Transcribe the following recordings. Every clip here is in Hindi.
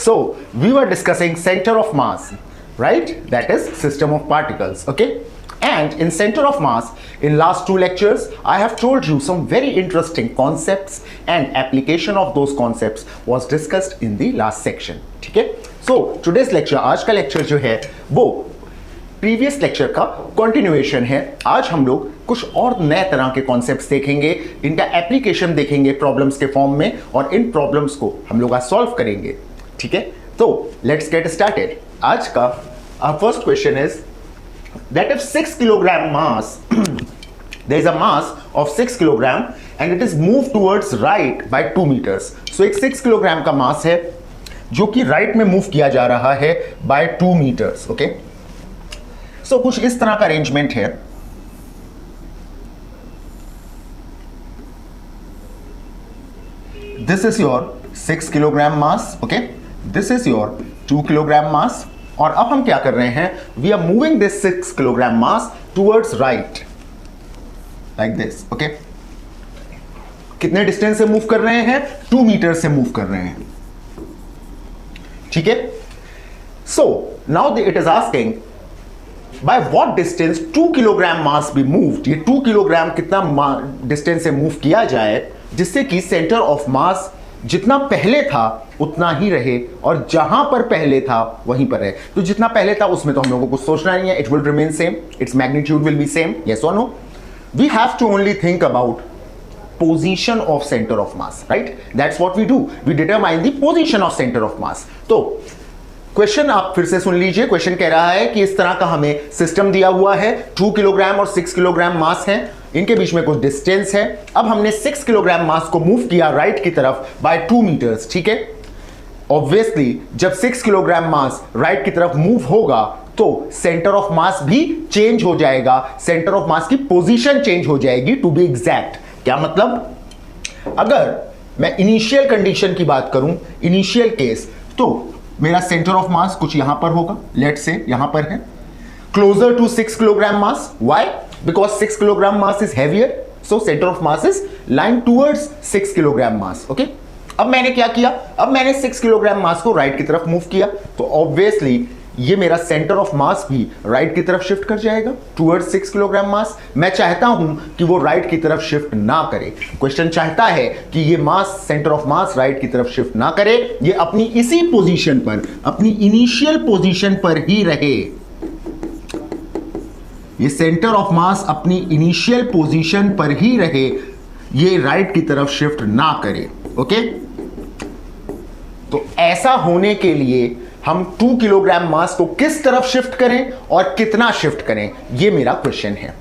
So we were discussing center of mass, right? That is system of particles, okay? And in center of mass, in last two lectures, I have told you some very interesting concepts and application of those concepts was discussed in the last section, ठीक है? So today's lecture, आज का lecture जो है वो प्रीवियस लेक्चर का कंटिन्यूएशन है। आज हम लोग कुछ और नए तरह के कॉन्सेप्ट्स देखेंगे, इनका एप्लीकेशन देखेंगे प्रॉब्लम्स के फॉर्म में, और इन प्रॉब्लम्स को हम लोग आज सॉल्व करेंगे, ठीक है? तो लेट्स गेट स्टार्टेड। आज का first question is that if 6 kilogram mass there is a mass of 6 kilogram and it is moved towards right by 2 meters. So एक 6 किलोग्राम का मास है जो कि राइट में मूव किया जा रहा है by 2 meters, ओके? सो कुछ इस तरह का अरेंजमेंट है। This is your 6 kilogram mass, okay? This is your 2 kilogram mass, और अब हम क्या कर रहे हैं? We are moving this 6 kilogram mass towards right like this, okay? कितने डिस्टेंस से मूव कर रहे हैं? 2 मीटर से मूव कर रहे हैं, ठीक है? So now it is asking by what distance 2 kilogram mass be moved. ये 2 किलोग्राम कितना डिस्टेंस से मूव किया जाए जिससे कि सेंटर ऑफ मास जितना पहले था उतना ही रहे, और जहां पर पहले था वहीं पर रहे। तो जितना पहले था उसमें तो हम लोगों को कुछ सोचना नहीं है, it will remain same, its magnitude will be same, yes और no? We have to only think about position of centre of mass, right? That's what we do, we determine the position of centre of mass. तो क्वेश्चन आप फिर से सुन लीजिए। क्वेश्चन कह रहा है कि इस तरह का हमें सिस्टम दिया हुआ है, 2 किलोग्राम और 6 किलोग्राम मास है, इनके बीच में कुछ डिस्टेंस है। अब हमने 6 किलोग्राम मास को मूव किया राइट की तरफ बाय 2 मीटर्स, ठीक है? ऑब्वियसली जब 6 किलोग्राम मास राइट की तरफ मूव होगा तो सेंटर ऑफ मास भी चेंज हो जाएगा, सेंटर ऑफ मास की पोजीशन चेंज हो जाएगी, टू बी एग्जैक्ट। क्या मतलब? अगर मैं इनिशियल कंडीशन की बात करूं, इनिशियल केस, तो मेरा सेंटर ऑफ मास कुछ यहां पर होगा, लेट से यहां पर है, closer to 6 kilogram mass. Why? Because 6 kilogram mass is heavier, so centre of mass is lying towards 6 kilogram mass, okay? अब मैंने क्या किया? अब मैंने 6 किलोग्राम मास को राइट की तरफ मूव किया, तो ऑब्वियसली ये मेरा सेंटर ऑफ मास भी राइट की तरफ शिफ्ट कर जाएगा टुवर्ड्स 6 किलोग्राम मास। मैं चाहता हूं कि वो राइट की तरफ शिफ्ट ना करे। क्वेश्चन चाहता है कि ये मास, सेंटर ऑफ मास राइट की तरफ शिफ्ट ना करे, ये अपनी इसी पोजीशन पर, अपनी इनिशियल पोजीशन पर ही रहे। ये सेंटर ऑफ मास अपनी इनिशियल पोजीशन पर ही रहे, ये राइट की तरफ शिफ्ट ना करे, ओके? तो ऐसा होने के लिए हम 2 किलोग्राम मास को किस तरफ शिफ्ट करें और कितना शिफ्ट करें, ये मेरा क्वेश्चन है,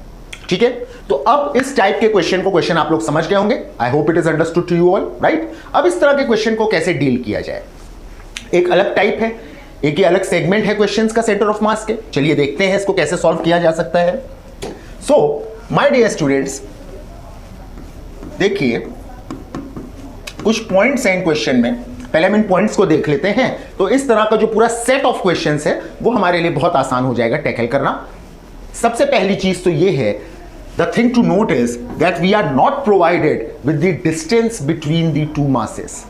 ठीक है? तो अब इस टाइप के क्वेश्चन आप लोग समझ गए होंगे। I hope it is understood to you all, right? अब इस तरह के क्वेश्चन को कैसे डील किया जाए? एक अलग टाइप है, एक ही अलग सेगमेंट है क्वेश्चंस का सेंटर ऑफ मास के। चलिए देखते हैं इसको कैसे सॉल्व किया जा सकता है। सो माय डियर स्टूडेंट्स, देखिए कुछ पॉइंट्स हैं इन क्वेश्चन में, पहले हम इन पॉइंट्स को देख लेते हैं। तो इस तरह का जो पूरा सेट ऑफ क्वेश्चंस है वो हमारे लिए बहुत आसान हो जाएगा टैकल करना। सबसे पहली चीज तो ये है, the thing to note is that we are not provided with the distance between the two masses.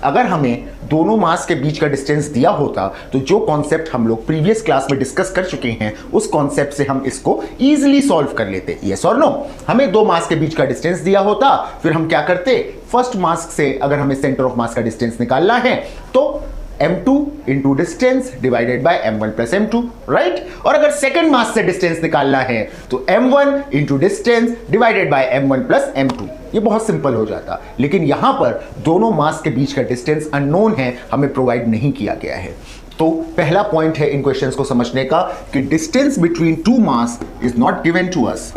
अगर हमें दोनों मास के बीच का डिस्टेंस दिया होता तो जो कॉन्सेप्ट हम लोग प्रीवियस क्लास में डिस्कस कर चुके हैं उस कॉन्सेप्ट से हम इसको इजीली सॉल्व कर लेते। यस और नो? हमें दो मास के बीच का डिस्टेंस दिया होता, फिर हम क्या करते? फर्स्ट मास से अगर हमें सेंटर ऑफ मास का डिस्टेंस निकालना है तो m2 into distance divided by m1 plus m2, right? और अगर सेकेंड मास से डिस्टेंस निकालना है तो m1 into distance divided by m1 plus m2। ये बहुत सिंपल हो जाता, लेकिन यहां पर दोनों मास के बीच का डिस्टेंस अननोन है, हमें प्रोवाइड नहीं किया गया है। तो पहला पॉइंट है इन क्वेश्चंस को समझने का कि distance between two mass is not given to us,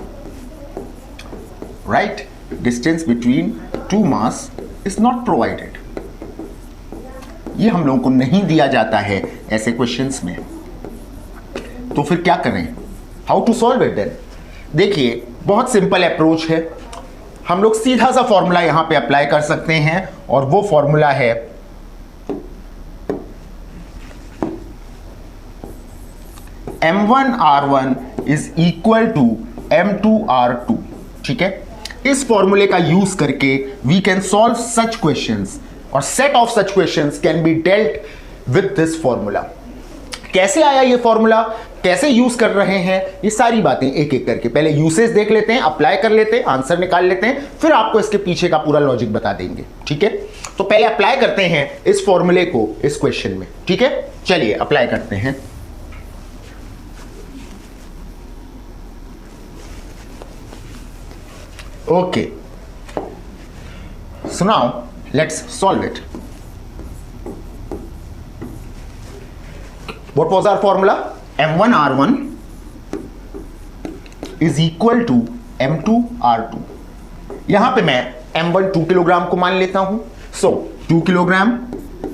right? Distance between two mass is not provided, ये हम लोगों को नहीं दिया जाता है ऐसे क्वेश्चंस में। तो फिर क्या करें? How to solve it then? देखिए बहुत सिंपल अप्रोच है, हम लोग सीधा सा फॉर्मूला यहां पे अप्लाई कर सकते हैं, और वो फॉर्मूला है m1r1 is equal to m2r2, ठीक है? इस फॉर्मूले का यूज करके we can solve such questions, और set of such questions can be dealt with this formula. कैसे आया ये फॉर्मूला, कैसे यूज कर रहे हैं, ये सारी बातें एक एक करके पहले यूसेज देख लेते हैं, अप्लाई कर लेते हैं, आंसर निकाल लेते हैं, फिर आपको इसके पीछे का पूरा लॉजिक बता देंगे। ठीक है, तो पहले अप्लाई करते हैं इस फॉर्मूले को इस क्वेश्चन में। ठीक है, चलिए अप्लाई करते हैं। Okay, so now let's solve it. What was our formula? M1 R1 is equal to M2 R2। यहां पे मैं M1 2 किलोग्राम को मान लेता हूं। सो 2 किलोग्राम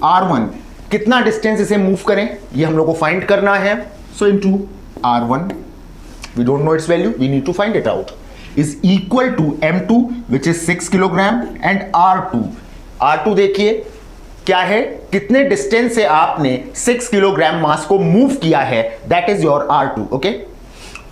R1 कितना डिस्टेंस इसे मूव करें ये हम लोग को फाइंड करना है। सो into R1, we don't know its value, we need to find it out, is equal to M2 which is 6 kilogram and R2 देखिए क्या है, कितने डिस्टेंस से आपने 6 किलोग्राम मास को मूव किया है, that is your R2। Okay,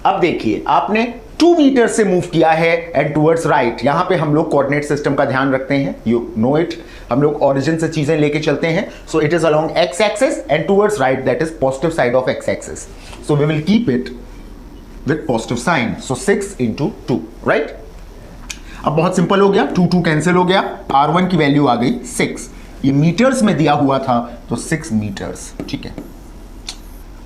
अब देखिए आपने 2 मीटर से मूव किया है एंड टुवर्ड्स राइट। यहां पे हम लोग कोऑर्डिनेट सिस्टम का ध्यान रखते हैं, यू नो इट, हम लोग ओरिजिन से चीजें लेके चलते हैं। So it is along x axis and towards right, that is positive side of x axis. So we will keep it with positive sign. So 6 into 2, right. अब बहुत सिंपल हो गया, 2 कैंसिल हो गया, R1 की वैल्यू आ गई 6। ये मीटर्स में दिया हुआ था तो 6 मीटर्स। ठीक है,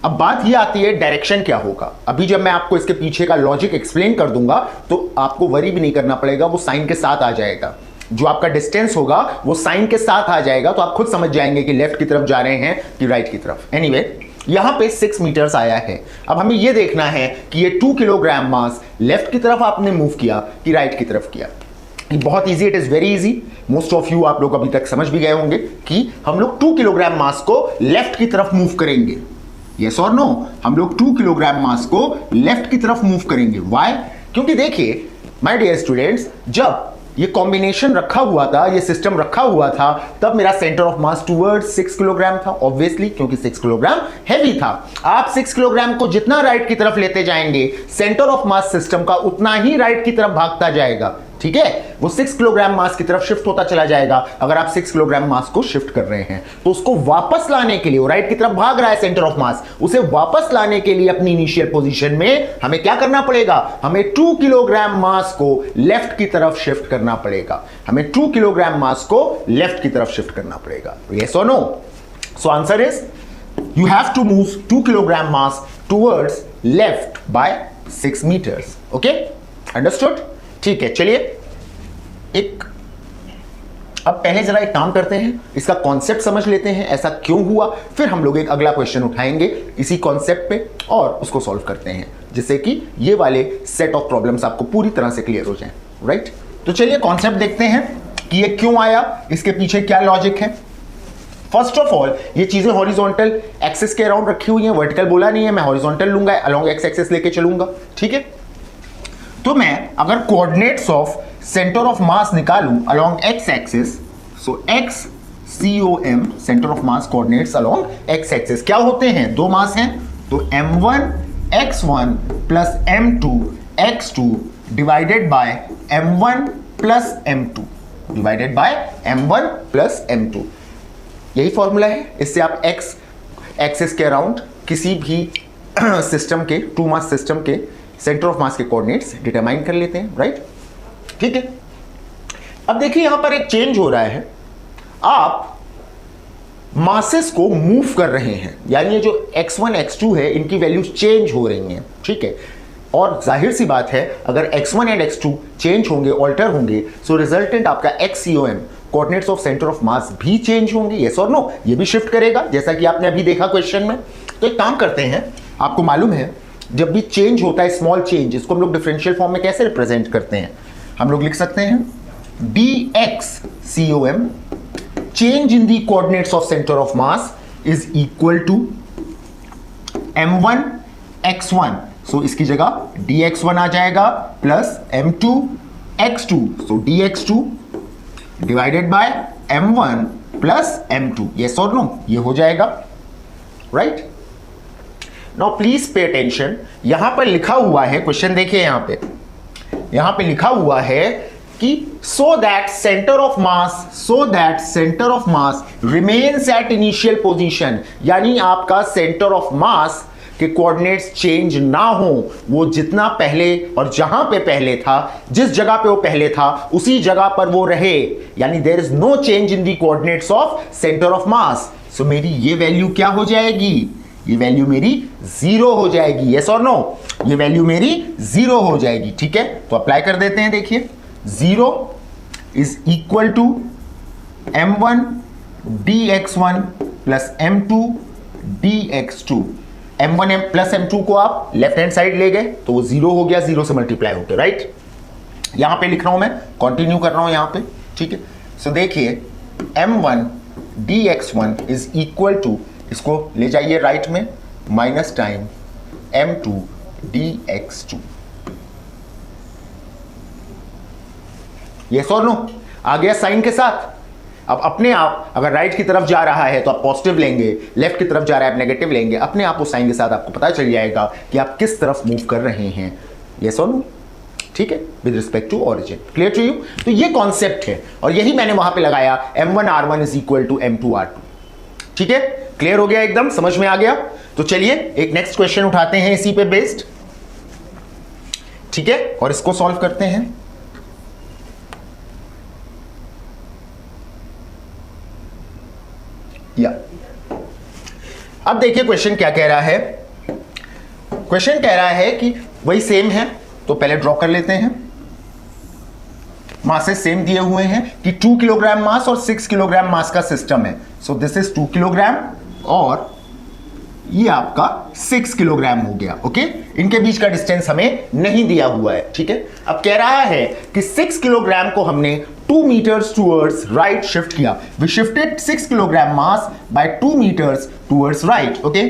अब बात ये आती है डायरेक्शन क्या होगा। अभी जब मैं आपको इसके पीछे का लॉजिक एक्सप्लेन कर दूंगा तो आपको वरी भी नहीं करना पड़ेगा, वो साइन के साथ आ जाएगा। जो आपका डिस्टेंस होगा वो साइन के साथ आ जाएगा, तो आप खुद समझ जाएंगे कि लेफ्ट की तरफ जा रहे हैं कि राइट की तरफ। एनीवे, यहां पे 6 मीटर्स आया है। अब हमें यह देखना है कि ये 2 किलोग्राम मास लेफ्ट की तरफ आपने मूव किया कि राइट की तरफ किया। बहुत easy, it is very easy. Most of you आप लोग अभी तक समझ भी गए होंगे कि हम लोग 2 किलोग्राम मास को लेफ्ट की तरफ मूव करेंगे। यस और नो, हम लोग 2 किलोग्राम मास को लेफ्ट की तरफ मूव करेंगे। व्हाई? क्योंकि देखिए माय डियर स्टूडेंट्स, जब ये कॉम्बिनेशन रखा हुआ था, ये सिस्टम रखा हुआ था, तब मेरा centre of mass towards 6 kilogram था, ऑब्वियसली, क्योंकि 6 किलोग्राम हैवी था। आप 6 किलोग्राम को जितना राइट की तरफ लेते जाएंगे, सेंटर ऑफ मास सिस्टम का उतना ही राइट की तरफ भागता जाएगा। ठीक है, वो 6 किलोग्राम मास की तरफ शिफ्ट होता चला जाएगा। अगर आप 6 किलोग्राम मास को शिफ्ट कर रहे हैं तो उसको वापस लाने के लिए, वो राइट की तरफ भाग रहा है सेंटर ऑफ मास, उसे वापस लाने के लिए अपनी इनिशियल पोजीशन में हमें क्या करना पड़ेगा, हमें 2 किलोग्राम मास को लेफ्ट की तरफ शिफ्ट करना पड़ेगा। हमें 2 किलोग्राम मास को लेफ्ट की तरफ शिफ्ट करना पड़ेगा। यस और no? So answer is you have to move 2 kilogram mass towards left by 6 meters. Okay, understood? ठीक है, चलिए अब पहले जरा एक काम करते हैं, इसका कॉन्सेप्ट समझ लेते हैं, ऐसा क्यों हुआ, फिर हम लोग एक अगला क्वेश्चन उठाएंगे इसी कॉन्सेप्ट पे और उसको सॉल्व करते हैं, जिससे कि ये वाले सेट ऑफ प्रॉब्लम्स आपको पूरी तरह से क्लियर हो जाएं। राइट, तो चलिए कॉन्सेप्ट देखते हैं कि ये क्यों आया, इसके पीछे क्या लॉजिक है। फर्स्ट ऑफ ऑल, ये चीजें हॉरिजॉन्टल एक्सिस के अराउंड रखी हुई हैं, वर्टिकल बोला नहीं है, मैं हॉरिजॉन्टल लूंगा, अलोंग एक्स एक्सिस लेके चलूंगा। ठीक है, तो मैं अगर coordinates of centre of mass निकालूं along x axis, so X COM centre of mass coordinates along x axis क्या होते हैं, 2 मास हैं, तो M1 x1 plus M2 x2 divided by M1 plus M2 divided by M1 plus M2। यही फॉर्मूला है, इससे आप एक्स एक्सिस के अराउंड किसी भी सिस्टम के 2 मास सिस्टम के सेंटर ऑफ मास के कोऑर्डिनेट्स डिटरमाइन कर लेते हैं। राइट, ठीक है। अब देखिए यहां पर एक चेंज हो रहा है, आप मासेस को मूव कर रहे हैं, यानी ये जो x1 x2 है इनकी वैल्यूज चेंज हो रही हैं। ठीक है, और जाहिर सी बात है अगर x1 एंड x2 चेंज होंगे, ऑल्टर होंगे, सो रिजल्टेंट आपका XCOM coordinates of centre of मास भी चेंज होंगे। यस और नो? ये भी शिफ्ट करेगा, जैसा कि आपने अभी देखा क्वेश्चन में। तो एक काम करते हैं, आपको मालूम है जब भी चेंज होता है, स्मॉल चेंज, इसको हम लोग डिफरेंशियल फॉर्म में कैसे रिप्रेजेंट करते हैं, हम लोग लिख सकते हैं dxCOM change in the coordinates of centre of mass is equal to M1 x1, so इसकी जगह dx1 आ जाएगा, प्लस M2 x2, सो dx2 divided by M1 plus M2। Yes और नो? ये हो जाएगा। Right, now please pay attention, यहां पर लिखा हुआ है, क्वेश्चन देखिए, यहां पे लिखा हुआ है कि सो that centre of mass remains at initial position, यानी आपका सेंटर ऑफ मास के कोऑर्डिनेट्स चेंज ना हो, वो जितना पहले और जहां पे पहले था, जिस जगह पे वो पहले था उसी जगह पर वो रहे, यानी there is no change in the coordinates of centre of mass. So मेरी ये वैल्यू क्या हो जाएगी, ये वैल्यू मेरी 0 हो जाएगी, यस और नो, ये वैल्यू मेरी 0 हो जाएगी। ठीक है, तो अप्लाई कर देते हैं। देखिए 0 is equal to m1 dx1 plus m2 dx2। m1 plus m2 को आप लेफ्ट हैंड साइड ले गए तो वो 0 हो गया, 0 से मल्टीप्लाई होकर, राइट। यहां पे लिख रहा हूं मैं, कंटिन्यू कर रहा हूं यहां पे। ठीक है, सो देखिए m1 dx1 is equal to, इसको ले जाइए राइट में, minus time m2 dx2। Yes और नो, आ गया साइन के साथ। अब अपने आप अगर राइट की तरफ जा रहा है तो आप पॉजिटिव लेंगे, लेफ्ट की तरफ जा रहा है आप नेगेटिव लेंगे, अपने आप उस साइन के साथ आपको पता चल जाएगा कि आप किस तरफ मूव कर रहे हैं। यस और नो, ठीक है, with respect to origin. Clear to you? तो ये कॉन्सेप्ट है और यही मैंने वहां पे लगाया, m1r1 is equal to m2r2। ठीक है, क्लियर हो गया, एकदम समझ में आ गया। तो चलिए एक नेक्स्ट क्वेश्चन उठाते हैं इसी पे बेस्ड। ठीक है, और इसको सॉल्व करते हैं। या अब देखिए क्वेश्चन क्या कह रहा है। क्वेश्चन कह रहा है कि वही सेम है, तो पहले ड्रॉ कर लेते हैं। मासेस सेम दिए हुए हैं कि 2 किलोग्राम मास और 6 किलोग्राम मास का सिस्टम है। सो दिस इज 2 किलोग्राम और ये आपका 6 किलोग्राम हो गया। ओके, इनके बीच का डिस्टेंस हमें नहीं दिया हुआ है। ठीक है, अब कह रहा है कि 6 किलोग्राम को हमने 2 meters टूवर्ड्स राइट शिफ्ट किया। We shifted 6 kilogram mass by 2 meters towards right. Okay,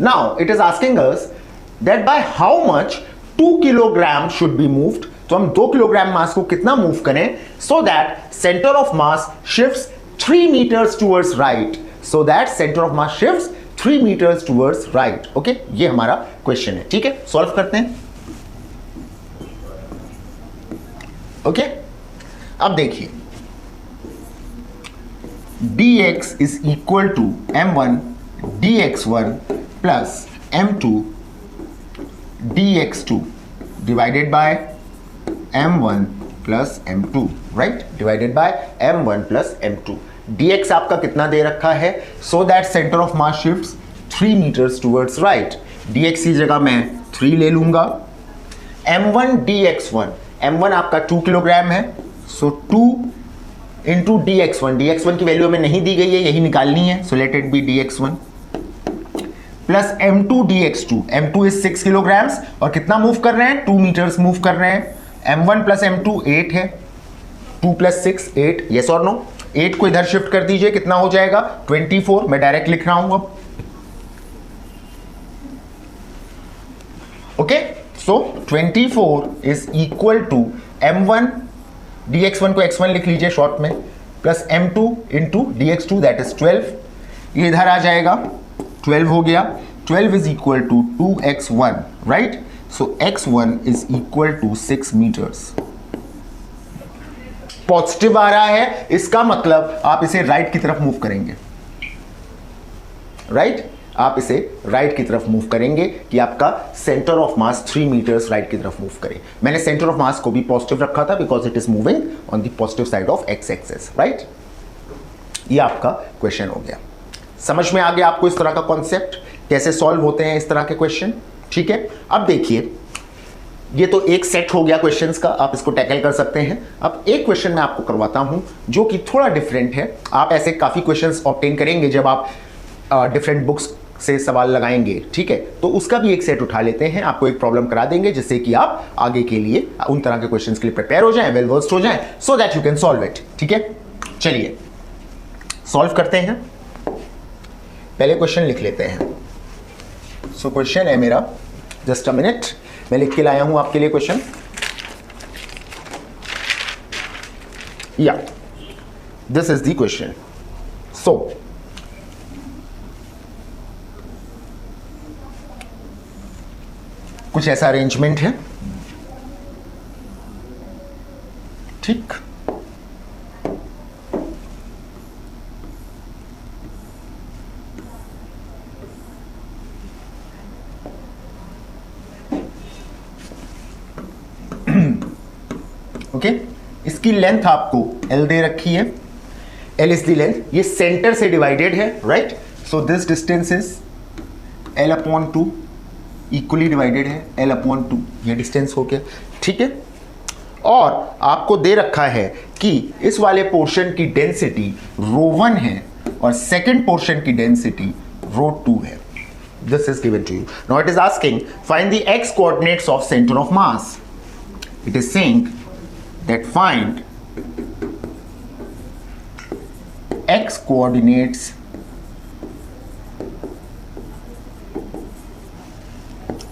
now it is asking us that by how much 2 kilogram should be moved. तो हम 2 किलोग्राम मास को कितना मूव करें so that centre of mass shifts 3 meters towards right, so that center of mass shifts 3 meters towards right। Okay, ये हमारा क्वेश्चन है। ठीक है, सॉल्व करते हैं। ओके, अब देखिए dx is equal to m1 dx1 plus m2 dx2 divided by m1 plus m2, right, divided by m1 plus m2। dx आपका कितना दे रखा है, so that centre of mass shifts 3 meters towards right. dx की जगह मैं 3 ले लूंगा। m1 dx1, m1 आपका 2 किलोग्राम है, सो 2 इंटू dx1 की वैल्यू हमें नहीं दी गई है, यही निकालनी है, so let it be dx1 plus m2 dx2। m2 is 6 kilograms और कितना मूव कर रहे हैं, 2 meters मूव कर रहे हैं। m1 प्लस m2 8 है, 2 प्लस 6 8, यस और नो। 8 को इधर शिफ्ट कर दीजिए, कितना हो जाएगा 24। मैं डायरेक्ट लिख रहा हूं अब। Okay, so 24 is equal to m1 dx1 को x1 लिख लीजिए शॉर्ट में, plus m2 into dx2 that is 12। ये इधर आ जाएगा, 12 हो गया। 12 is equal to 2x1, right. So x1 is equal to 6 meters। Positive आ रहा है, इसका मतलब आप इसे राइट की तरफ मूव करेंगे, राइट, आप इसे राइट की तरफ मूव करेंगे कि आपका centre of mass 3 meters right की तरफ मूव करे। मैंने सेंटर ऑफ मास को भी पॉजिटिव रखा था because it is moving on the positive side of x axis, right. ये आपका क्वेश्चन हो गया। समझ में आ गया आपको इस तरह का कॉन्सेप्ट, कैसे सॉल्व होते हैं इस तरह के क्वेश्चन। ठीक है, अब देखिए ये तो एक सेट हो गया क्वेश्चंस का, आप इसको टैकल कर सकते हैं। अब एक क्वेश्चन मैं आपको करवाता हूं जो कि थोड़ा डिफरेंट है। आप ऐसे काफी क्वेश्चंस ऑब्टेन करेंगे जब आप डिफरेंट बुक्स से सवाल लगाएंगे। ठीक है, तो उसका भी एक सेट उठा लेते हैं, आपको एक प्रॉब्लम करा देंगे जिससे कि आप आगे के लिए उन तरह के क्वेश्चंस के लिए प्रिपेयर हो जाएं, वेल वर्स्ड हो जाएं, so that you can solve it. ठीक है, चलिए सॉल्व करते हैं। पहले क्वेश्चन लिख लेते हैं। सो क्वेश्चन है मेरा, जस्ट अ मिनट, मैं लिख के लाया हूं आपके लिए क्वेश्चन। या दिस इज द क्वेश्चन। सो कुछ ऐसा अरेंजमेंट है, ठीक। ओके, इसकी लेंथ आपको L दे रखी है, L इज द लेंथ, ये सेंटर से डिवाइडेड है, right. So this distance is L/2, equally divided है L/2, ये डिस्टेंस हो गया, ठीक है। और आपको दे रखा है कि इस वाले पोर्शन की डेंसिटी ρ1 है और सेकेंड पोर्शन की डेंसिटी ρ2 है। This is given to you. Now it is asking find the x coordinates of centre of mass. It is saying that find x coordinates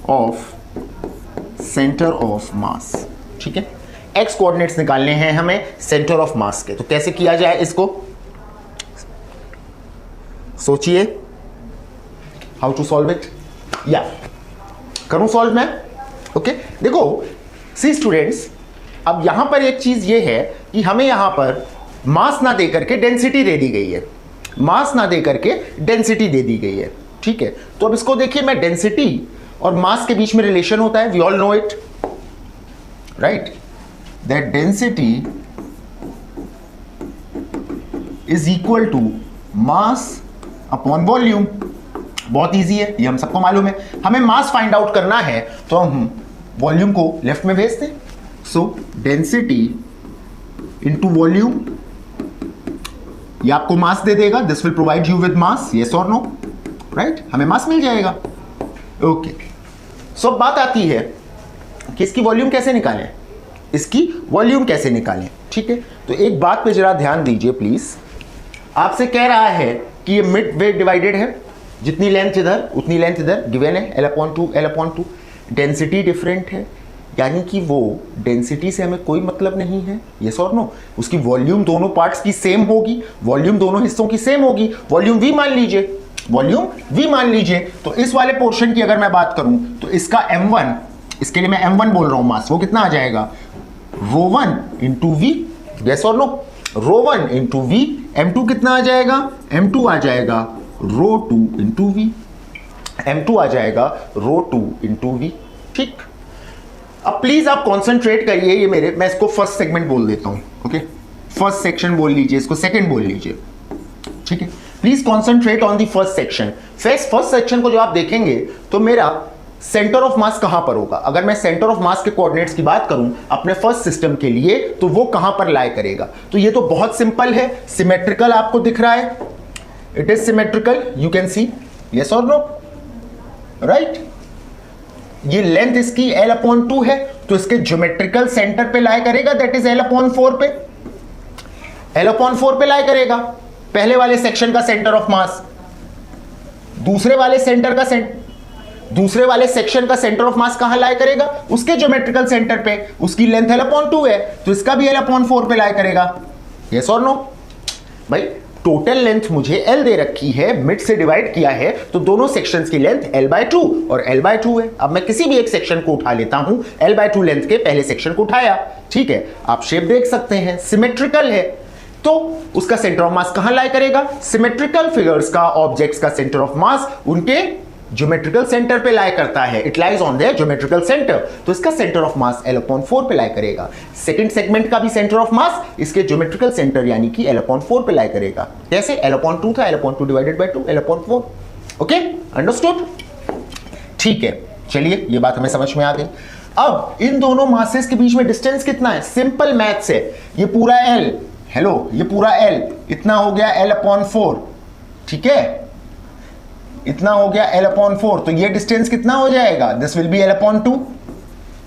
of center of mass, ठीक है। x कोऑर्डिनेट्स निकालने हैं हमें सेंटर ऑफ मास के, तो कैसे किया जाए इसको, सोचिए। हाउ टू सॉल्व इट, या करूं सॉल्व मैं? ओके, देखो सी स्टूडेंट्स, अब यहां पर एक चीज ये है कि हमें यहां पर मास ना दे करके डेंसिटी दे दी गई है, मास ना दे करके डेंसिटी दे दी गई है, ठीक है। तो अब इसको देखिए, मैं डेंसिटी और मास के बीच में रिलेशन होता है, we all know it, right, that density is equal to mass upon volume. बहुत इजी है, ये हम सबको मालूम है। हमें मास फाइंड आउट करना है तो हम वॉल्यूम को लेफ्ट में भेज दें। सो डेंसिटी इंटू वॉल्यूम, ये आपको मास दे देगा, this will provide you with mass, yes और नो, राइट, हमें मास मिल जाएगा। ओके, सो बात आती है कि इसकी वॉल्यूम कैसे निकालें, इसकी वॉल्यूम कैसे निकालें, ठीक है। तो एक बात पे जरा ध्यान दीजिए प्लीज, आपसे कह रहा है कि ये मिड वे डिवाइडेड है, जितनी लेंथ इधर उतनी लेंथ इधर, गिवन है L/2, डेंसिटी डिफरेंट है, यानी कि वो डेंसिटी से हमें कोई मतलब नहीं है, यस और नो। उसकी वॉल्यूम दोनों पार्ट्स की सेम होगी, वॉल्यूम दोनों हिस्सों की सेम होगी, वॉल्यूम V मान लीजिए, वॉल्यूम V मान लीजिए। तो इस वाले पोर्शन की अगर मैं बात करूं तो इसका m1, इसके लिए मैं m1 बोल रहा हूं मास, वो कितना आ जाएगा, ρ1 इंटू V, यस और नो, ρ1 इंटू V। m2 कितना आ जाएगा, m2 आ जाएगा ρ2 इंटू V, m2 आ जाएगा ρ2 इंटू V, ठीक। अब प्लीज आप कॉन्सेंट्रेट करिए, ये मेरे, मैं इसको फर्स्ट सेगमेंट बोल देता हूं, ओके, फर्स्ट सेक्शन बोल लीजिए, इसको सेकंड बोल लीजिए, ठीक है। Please concentrate on the first section. First section को जो आप देखेंगे तो मेरा सेंटर ऑफ मास कहां पर होगा, अगर मैं सेंटर ऑफ मास के कोऑर्डिनेट्स की बात करूं अपने फर्स्ट सिस्टम के लिए, तो वो कहां पर लाई करेगा। तो ये तो बहुत सिंपल है, सिमेट्रिकल आपको दिख रहा है, it is symmetrical, you can see, yes और नो, राइट। ये लेंथ इसकी L/2 है, तो इसके ज्योमेट्रिकल सेंटर पे लाई करेगा, दैट इज L/4 पे, L/4 पे लाई करेगा। पहले वाले सेक्शन का सेंटर ऑफ मास, दूसरे वाले सेक्शन का सेंटर ऑफ मास कहां लाई करेगा, उसके ज्योमेट्रिकल सेंटर पे, उसकी लेंथ L/2 है, तो इसका भी L/4 पे लाई करेगा, यस और नो। भाई टोटल लेंथ मुझे L दे रखी है, मिड से डिवाइड किया है, तो दोनों सेक्शंस की लेंथ L/2 और L/2 है। अब मैं किसी भी एक सेक्शन को उठा लेता हूं, L/2 लेंथ के पहले सेक्शन को उठाया, ठीक है, आप शेप देख सकते हैं, सिमेट्रिकल है, तो उसका सेंटर ऑफ मास कहां लाई करेगा, सिमेट्रिकल फिगर्स का, ऑब्जेक्ट्स का सेंटर ऑफ मास उनके ज्योमेट्रिकल सेंटर पे लाई करता है, it lies on their geometrical centre, तो इसका सेंटर ऑफ मास L/4 पे लाई करेगा। सेकंड सेगमेंट का भी सेंटर ऑफ मास इसके ज्योमेट्रिकल सेंटर यानी कि L/4 पे लाई करेगा। कैसे, L/2 था, L/2 divided by 2, L/4, okay, understood, ठीक है। चलिए, ये बात हमें समझ में आ गई। अब इन दोनों मासेस के बीच में डिस्टेंस कितना है, सिंपल मैथ्स है, ये पूरा L, हेलो, ये पूरा L, इतना हो गया L/4, ठीक है, इतना हो गया L/4, तो ये डिस्टेंस कितना हो जाएगा, this will be L/2,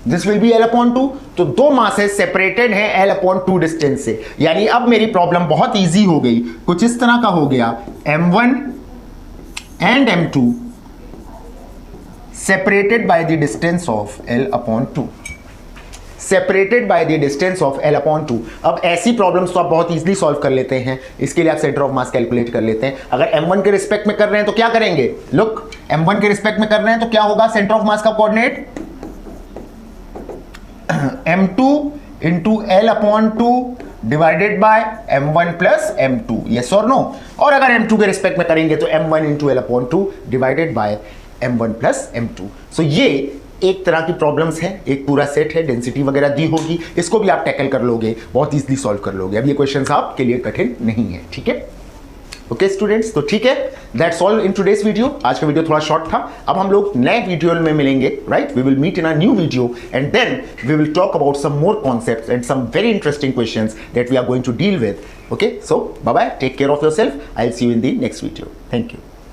this will be L/2, तो दो मासेस सेपरेटेड हैं L/2 डिस्टेंस से, यानी अब मेरी प्रॉब्लम बहुत इजी हो गई, कुछ इस तरह का हो गया, m1 and m2 separated by the distance of L/2, separated by the distance of L/2। अब ऐसी प्रॉब्लम्स तो आप बहुत इजीली सॉल्व कर लेते हैं, इसके लिए आप सेंटर ऑफ मास कैलकुलेट कर लेते हैं। अगर m1 के रिस्पेक्ट में कर रहे हैं तो क्या करेंगे, लुक, m1 के रिस्पेक्ट में कर रहे हैं तो क्या होगा, सेंटर ऑफ मास का coordinate m2 into L upon two divided by m1 plus m2, yes और नो। और अगर m2 के रिस्पेक्ट में करेंगे तो m1 into L upon two divided by m1 plus m2। सो ये एक तरह की प्रॉब्लम्स है, एक पूरा सेट है, डेंसिटी वगैरह दी होगी, इसको भी आप टैकल कर लोगे, बहुत इजीली सॉल्व कर लोगे। अब ये क्वेश्चंस आपके लिए कठिन नहीं है, ठीक है। ओके स्टूडेंट्स, तो ठीक है, that's all in today's video. आज का वीडियो थोड़ा शॉर्ट था। अब हम लोग नए वीडियो में मिलेंगे, राइट। We will meet in a new video and then we will talk about some more concepts and some very interesting questions that we are going to deal with. Okay, so bye bye, take care of yourself, I will see you in the next video. Thank you.